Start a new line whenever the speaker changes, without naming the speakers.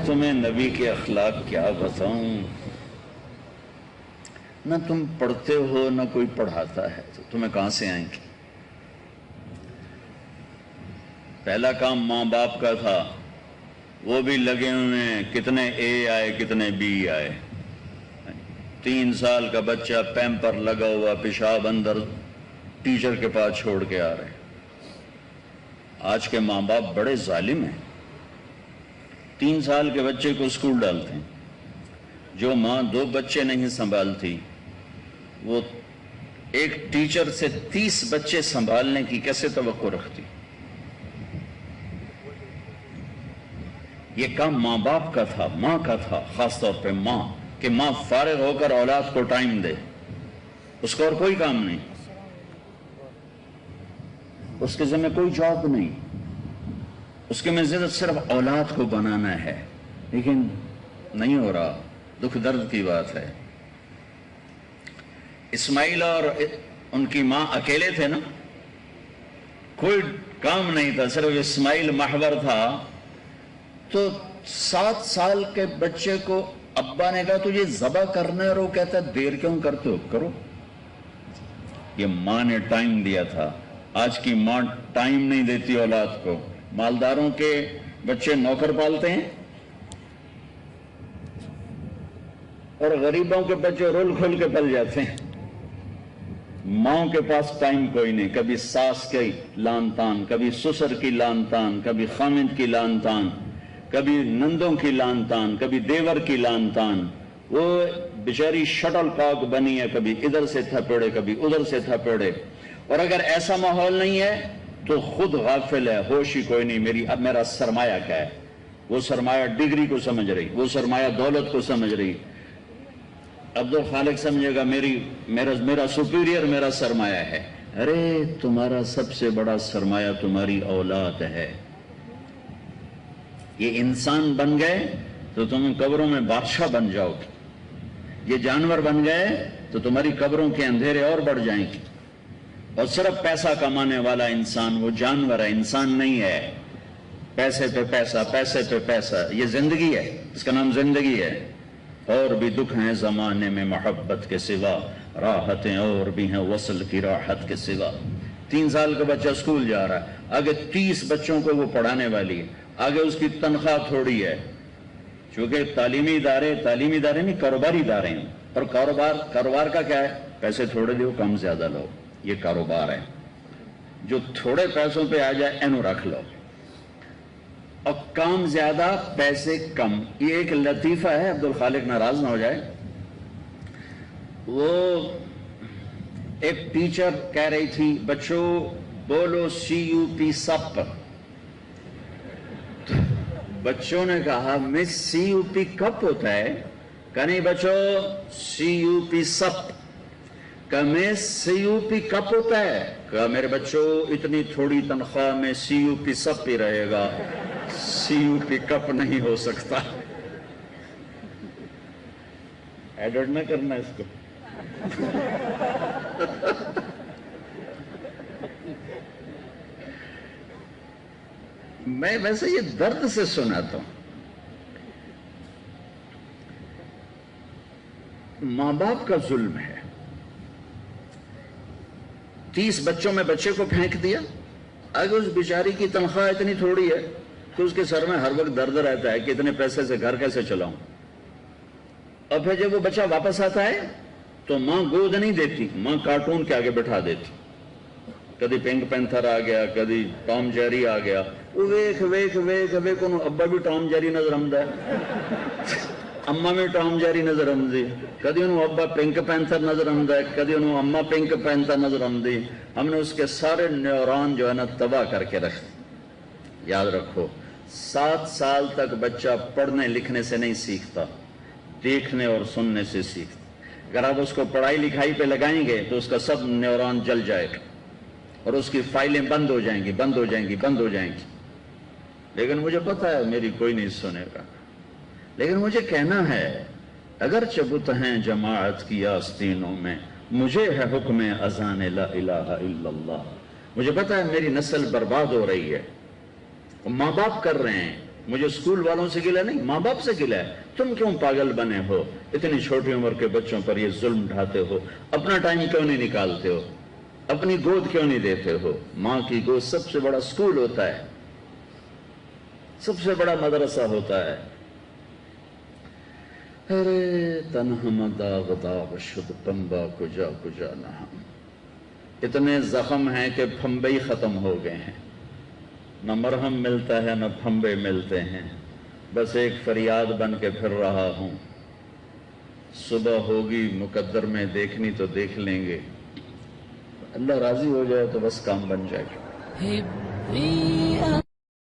تمہیں نبی کے اخلاق کیا بتاؤں، نہ تم پڑھتے ہو نہ کوئی پڑھاتا ہے، تو تمہیں کہاں سے آئیں گے؟ پہلا کام ماں باپ کا تھا، وہ بھی لگے ہوئے ہیں، کتنے اے آئے کتنے بی آئے۔ 3 سال کا بچہ پیمپر لگا ہوا پیشاب اندر ٹیچر کے پاس چھوڑ کے آ رہے ہیں۔ آج کے ماں باپ بڑے ظالم ہیں، 3 سال کے بچے کو اسکول ڈالتے ہیں۔ جو ماں 2 بچے نہیں سنبھالتی، وہ ایک ٹیچر سے 30 بچے سنبھالنے کی کیسے توقع رکھتی؟ یہ کام ماں باپ کا تھا، ماں کا تھا، خاص طور پہ ماں، کہ ماں فارغ ہو کر اولاد کو ٹائم دے، اس کو اور کوئی کام نہیں، اس کے ذمہ کوئی جاب نہیں، اس کے میں صرف اولاد کو بنانا ہے۔ لیکن نہیں ہو رہا، دکھ درد کی بات ہے۔ اسماعیل اور ان کی ماں اکیلے تھے نا، کوئی کام نہیں تھا، صرف اسماعیل محور تھا۔ تو 7 سال کے بچے کو ابا نے کہا تجھے ذبح کرنا ہے، اور وہ کہتا دیر کیوں کرتے ہو، کرو۔ یہ ماں نے ٹائم دیا تھا۔ آج کی ماں ٹائم نہیں دیتی اولاد کو۔ مالداروں کے بچے نوکر پالتے ہیں، اور غریبوں کے بچے رول کھول کے پل جاتے ہیں۔ ماں کے پاس ٹائم کوئی نہیں، کبھی ساس کی لان تان، کبھی سسر کی لان تان، کبھی خامد کی لان تان، کبھی نندوں کی لان تان، کبھی دیور کی لان تان۔ وہ بیچاری شٹل کاک بنی ہے، کبھی ادھر سے تھپڑے کبھی ادھر سے تھپڑے۔ اور اگر ایسا ماحول نہیں ہے تو خود غافل ہے، ہوش ہی کوئی نہیں، اب میرا سرمایہ کیا ہے۔ وہ سرمایہ ڈگری کو سمجھ رہی، وہ سرمایہ دولت کو سمجھ رہی۔ عبدالخالق سمجھے گا میرا سپیریئر میرا سرمایہ ہے۔ ارے تمہارا سب سے بڑا سرمایہ تمہاری اولاد ہے۔ یہ انسان بن گئے تو تم قبروں میں بادشاہ بن جاؤ گے، یہ جانور بن گئے تو تمہاری قبروں کے اندھیرے اور بڑھ جائیں گے۔ اور صرف پیسہ کمانے والا انسان وہ جانور ہے، انسان نہیں ہے۔ پیسے پہ پیسہ، پیسے پہ پیسہ، یہ زندگی ہے، اس کا نام زندگی ہے۔ اور بھی دکھ ہیں زمانے میں محبت کے سوا، راحتیں اور بھی ہیں وصل کی راحت کے سوا۔ 3 سال کا بچہ اسکول جا رہا ہے، آگے 30 بچوں کو وہ پڑھانے والی ہے، آگے اس کی تنخواہ تھوڑی ہے، چونکہ تعلیمی ادارے نہیں کاروباری ادارے ہیں، اور کاروبار کا کیا ہے؟ پیسے تھوڑے دو کم زیادہ لو، یہ کاروبار ہے۔ جو تھوڑے پیسوں پہ آ جائے اینو رکھ لو، اور کام زیادہ پیسے کم۔ یہ ایک لطیفہ ہے، عبدالخالق ناراض نہ ہو جائے۔ وہ ایک ٹیچر کہہ رہی تھی بچوں بولو CUP سپ۔ بچوں نے کہا مس CUP کپ ہوتا ہے؟ کہا نہیں بچوں CUP سپ۔ کہا مس CUP کپ ہوتا ہے؟ کہا میرے بچوں اتنی تھوڑی تنخواہ میں CUP سپ ہی رہے گا، CUP کپ نہیں ہو سکتا۔ ایڈٹ نہ کرنا اس کو۔ میں ویسے یہ درد سے سناتا ہوں۔ ماں باپ کا ظلم ہے۔ 30 بچوں میں بچے کو پھینک دیا، اگر اس بیچاری کی تنخواہ اتنی تھوڑی ہے تو اس کے سر میں ہر وقت درد رہتا ہے کہ اتنے پیسے سے گھر کیسے چلاؤں۔ اور پھر جب وہ بچہ واپس آتا ہے تو ماں گود نہیں دیتی، ماں کارٹون کے آگے بٹھا دیتی۔ کدی پنک پینتھر آ گیا، کدی ٹام جیری آ گیا، وہ ویکھ انہوں ابا بھی ٹام جیری نظر آمدا ہے، اما بھی ٹام جیری نظر آمدی، کدی انہوں ابا پنک پینتھر نظر آمدا ہے، کدی انہوں اما پنک پینتھر نظر آمدی۔ ہم نے اس کے سارے نیورون جو ہے نا تباہ کر کے رکھ۔ یاد رکھو 7 سال تک بچہ پڑھنے لکھنے سے نہیں سیکھتا، دیکھنے اور سننے سے سیکھتا۔ اگر آپ اس کو پڑھائی لکھائی پہ لگائیں گے تو اس کا سب نیورون جل جائے گا، اور اس کی فائلیں بند ہو جائیں گی۔ لیکن مجھے پتا ہے میری کوئی نہیں سنے گا، لیکن مجھے کہنا ہے اگر چبت ہیں جماعت کی آستینوں میں، مجھے ہے حکم اذان لا الہ الا اللہ۔ مجھے پتا ہے میری نسل برباد ہو رہی ہے، ماں باپ کر رہے ہیں، مجھے اسکول والوں سے گلہ نہیں، ماں باپ سے گلہ ہے. تم کیوں پاگل بنے ہو؟ اتنی چھوٹی عمر کے بچوں پر یہ ظلم ڈھاتے ہو. اپنا ٹائم کیوں نہیں نکالتے ہو؟ اپنی گود کیوں نہیں دیتے ہو؟ ماں کی گود سب سے بڑا اسکول ہوتا ہے، سب سے بڑا مدرسہ ہوتا ہے. ارے تنہم داغ داغ شد پنبا کجا کجا نہم. اتنے زخم ہیں کہ پھمبے ہی ختم ہو گئے ہیں، نہ مرہم ملتا ہے نہ پھمبے ملتے ہیں. بس ایک فریاد بن کے پھر رہا ہوں. صبح ہوگی مقدر میں دیکھنی تو دیکھ لیں گے، اللہ راضی ہو جائے تو بس کام بن جائے گا.